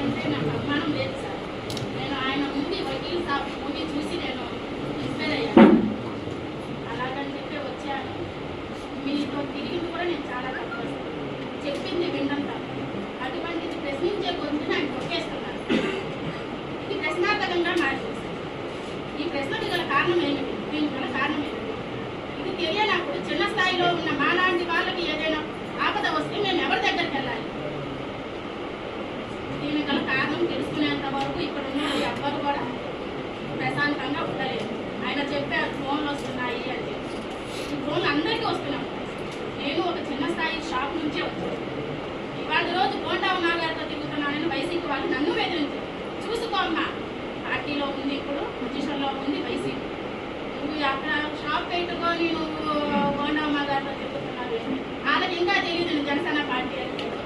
అంటే నాకు అభిమానం లేదు సార్. నేను ఆయన ముందు వకీల్ సాబ్ మూవీ చూసి నేను ఇన్స్పైర్ అయ్యాను. అలాగని చెప్పి వచ్చాను. మీతో తిరిగింది కూడా నేను చాలా తక్కువ సార్. చెప్పింది విన్నంత. అటువంటిది ప్రశ్నించే గొంతుని ఆయన కొట్టేస్తున్నాను. ఇది ప్రశ్నార్థకంగా మారింది సార్. ఈ ప్రశ్నకు గల కారణం ఏమిటి? దీనికి గల కారణం ఏమిటి? ఇది తెలియనప్పుడు చిన్న స్థాయిలో ఉన్న మాలాంటి వాళ్ళకి ఏదైనా ఆపద వస్తే మేము ఎవరి దగ్గరికి వెళ్ళాలి? దీనికి గల కారణం తెలుసుకునేంత వరకు ఇక్కడ ఉన్న ఎవ్వరు కూడా ప్రశాంతంగా ఉండలేదు. ఆయన చెప్పారు ఫోన్లు వస్తున్నాయి అని చెప్పి. ఈ ఫోన్లు అందరికీ వస్తున్నాం. నేను ఒక చిన్న స్థాయి షాప్ నుంచే వచ్చాను. ఇవాళ రోజు బోండా నాగారితో తిరుగుతున్నానని వైసీపీ వాళ్ళు నన్ను బెదిరించారు. చూసుకో అమ్మా, పార్టీలో ఉంది, ఇప్పుడు పొజిషన్లో ఉంది వైసీపీ. నువ్వు అక్కడ షాప్ పెట్టుకొని నువ్వు బోండా నాగారితో తిరుగుతున్నావు. వాళ్ళకి ఇంకా తెలియదు జనసేన